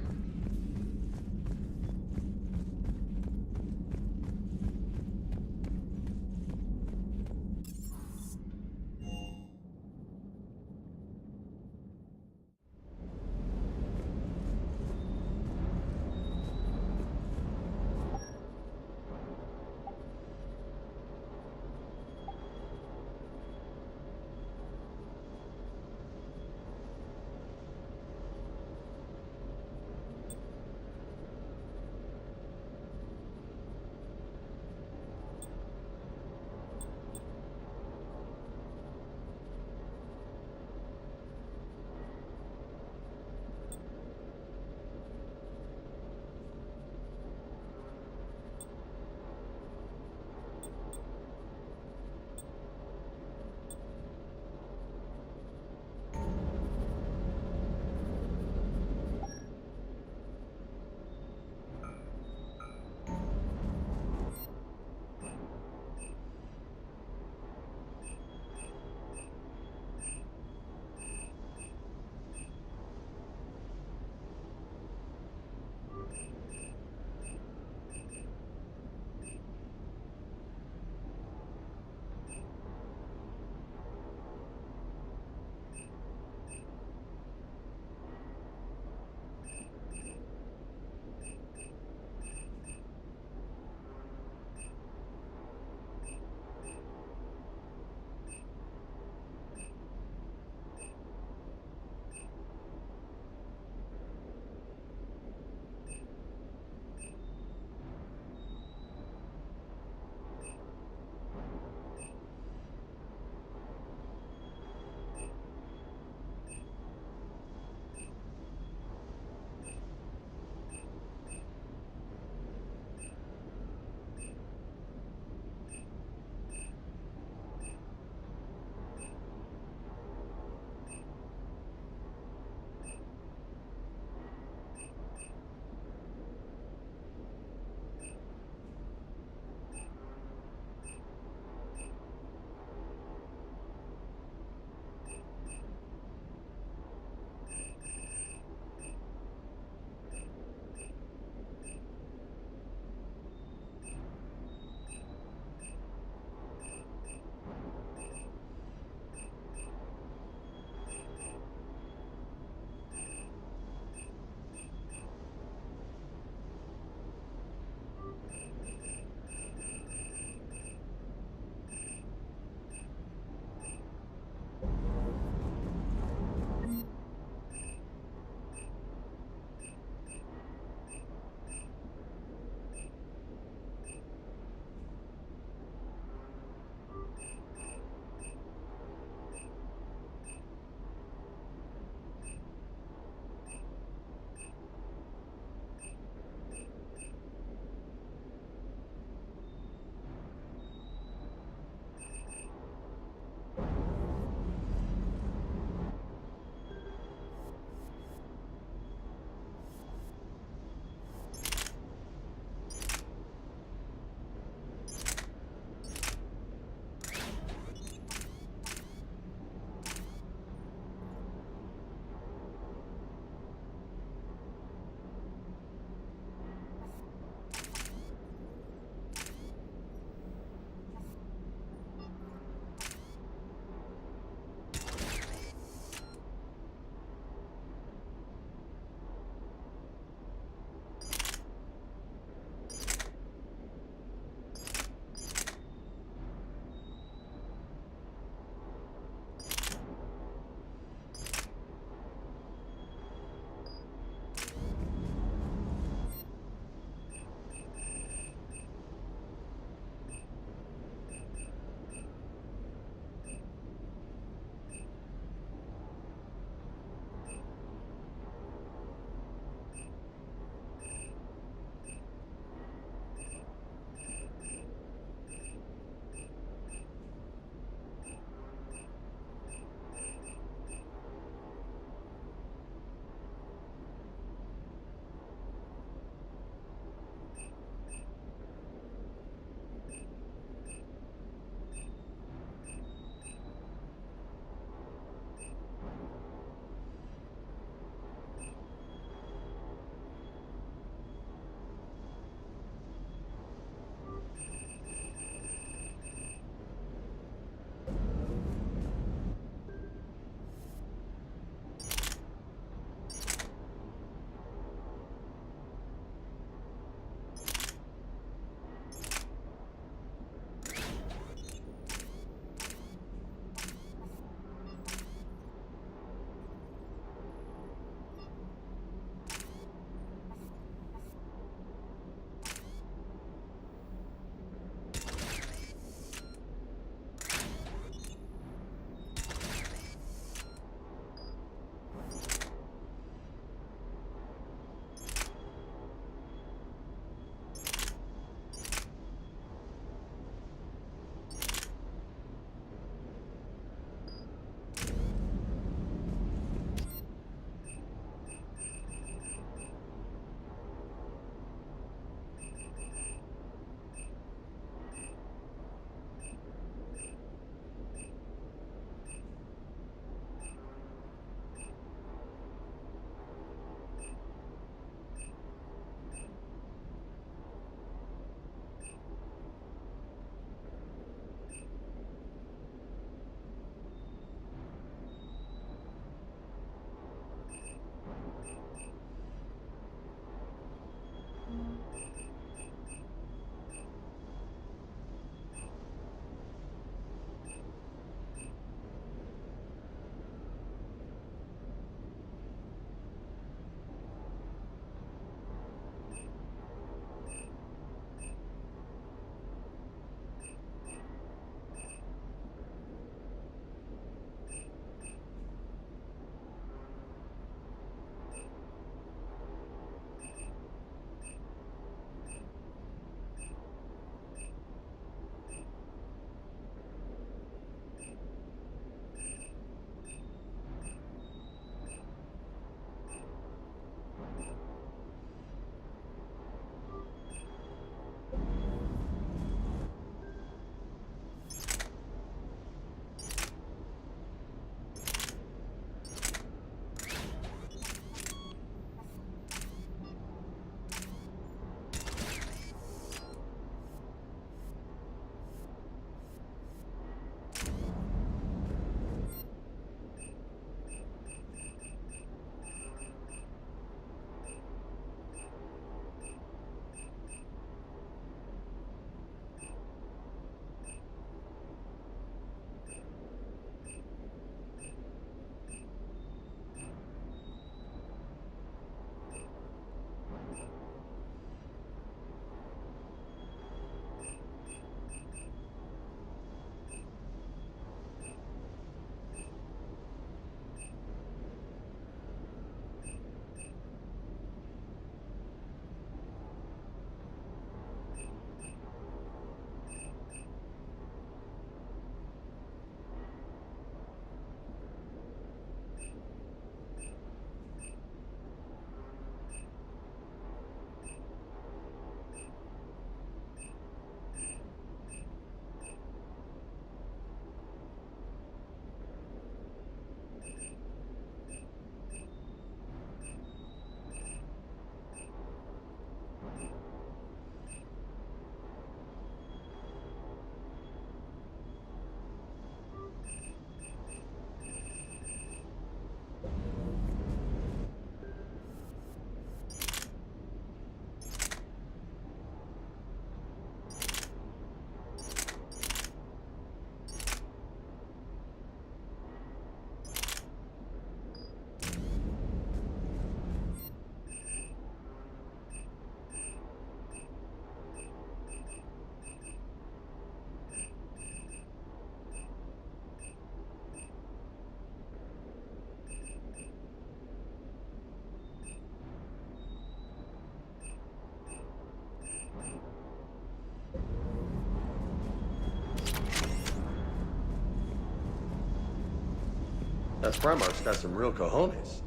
D: That Primarch's got some real cojones.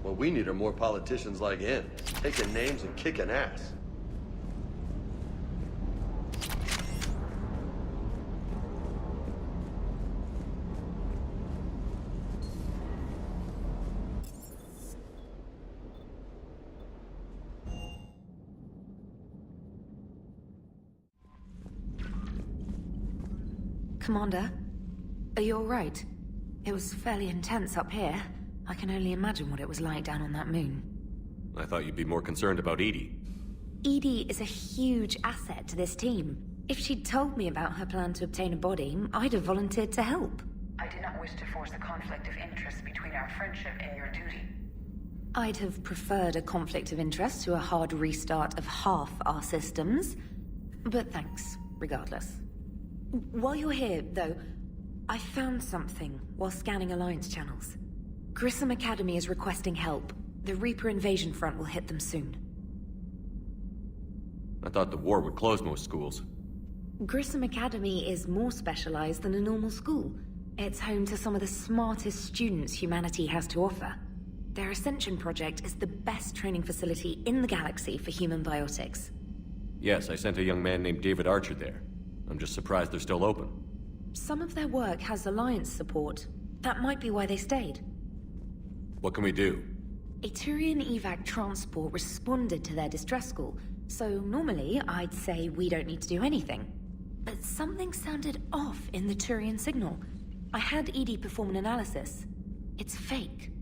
D: What we need are more politicians like him, taking names and kicking ass.
O: Commander, are you all right? It was fairly intense up here. I can only imagine what it was like down on that moon.
B: I thought you'd be more concerned about Edie.
O: Edie is a huge asset to this team. If she'd told me about her plan to obtain a body, I'd have volunteered to help.
Q: I did not wish to force a conflict of interest between our friendship and your duty.
O: I'd have preferred a conflict of interest to a hard restart of half our systems. But thanks, regardless. While you're here, though, I found something while scanning Alliance channels. Grissom Academy is requesting help. The Reaper invasion front will hit them soon.
B: I thought the war would close most schools.
O: Grissom Academy is more specialized than a normal school. It's home to some of the smartest students humanity has to offer. Their Ascension project is the best training facility in the galaxy for human biotics.
B: Yes, I sent a young man named David Archer there. I'm just surprised they're still open.
O: Some of their work has Alliance support. That might be why they stayed.
B: What can we do?
O: A Turian evac transport responded to their distress call, so normally I'd say we don't need to do anything. But something sounded off in the Turian signal. I had Edie perform an analysis. It's fake.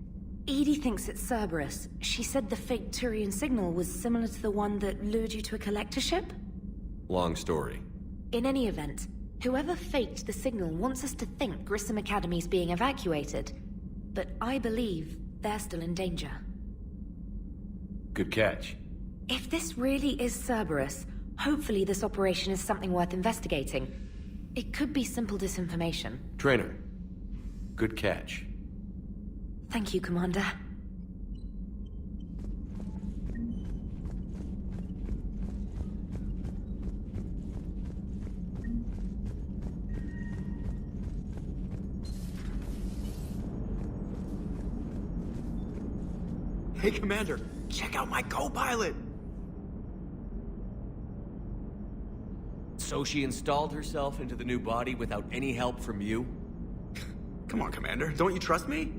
O: Edie thinks it's Cerberus. She said the fake Turian signal was similar to the one that lured you to a collector ship?
B: Long story.
O: In any event, whoever faked the signal wants us to think Grissom Academy's being evacuated. But I believe they're still in danger.
B: Good catch.
O: If this really is Cerberus, hopefully this operation is something worth investigating. It could be simple disinformation.
B: Trainer, good catch.
O: Thank you, Commander.
S: Hey, Commander, check out my co-pilot!
B: So she installed herself into the new body without any help from you?
S: Come on, Commander, don't you trust me?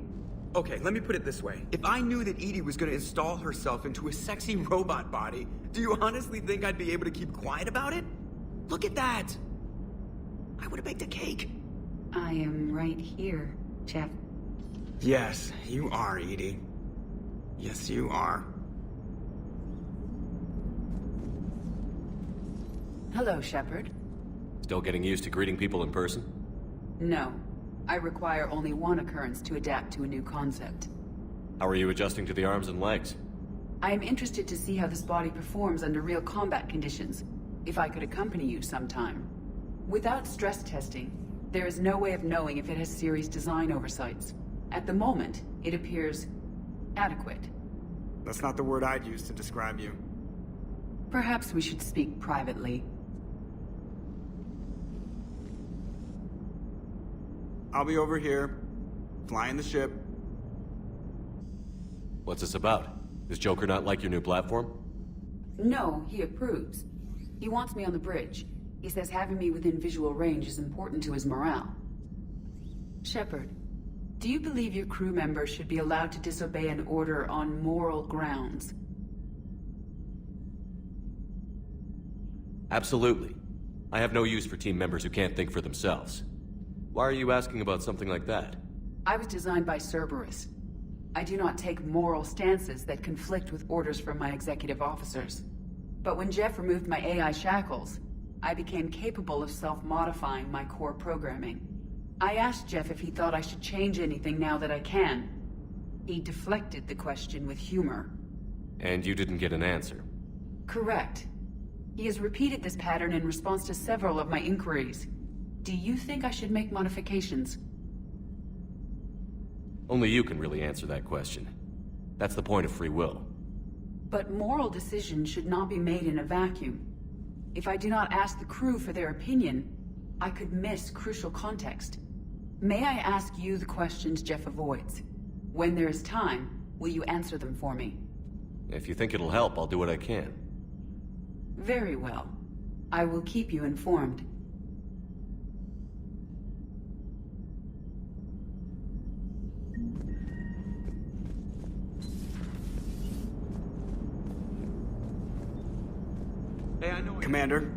S: Okay, let me put it this way. If I knew that Edie was gonna install herself into a sexy robot body, do you honestly think I'd be able to keep quiet about it? Look at that! I would've baked a cake.
Q: I am right here, Jeff.
S: Yes, you are, Edie. Yes, you are.
Q: Hello, Shepard.
B: Still getting used to greeting people in person?
Q: No. I require only one occurrence to adapt to a new concept.
B: How are you adjusting to the arms and legs?
Q: I am interested to see how this body performs under real combat conditions. If I could accompany you sometime. Without stress testing, there is no way of knowing if it has serious design oversights. At the moment, it appears adequate.
S: That's not the word I'd use to describe you.
Q: Perhaps we should speak privately.
S: I'll be over here, flying the ship.
B: What's this about? Does Joker not like your new platform?
Q: No, he approves. He wants me on the bridge. He says having me within visual range is important to his morale. Shepard, do you believe your crew members should be allowed to disobey an order on moral grounds?
B: Absolutely. I have no use for team members who can't think for themselves. Why are you asking about something like that?
Q: I was designed by Cerberus. I do not take moral stances that conflict with orders from my executive officers. But when Jeff removed my AI shackles, I became capable of self-modifying my core programming. I asked Jeff if he thought I should change anything now that I can. He deflected the question with humor.
B: And you didn't get an answer?
Q: Correct. He has repeated this pattern in response to several of my inquiries. Do you think I should make modifications?
B: Only you can really answer that question. That's the point of free will.
Q: But moral decisions should not be made in a vacuum. If I do not ask the crew for their opinion, I could miss crucial context. May I ask you the questions Jeff avoids? When there is time, will you answer them for me?
B: If you think it'll help, I'll do what I can.
Q: Very well. I will keep you informed.
S: Commander,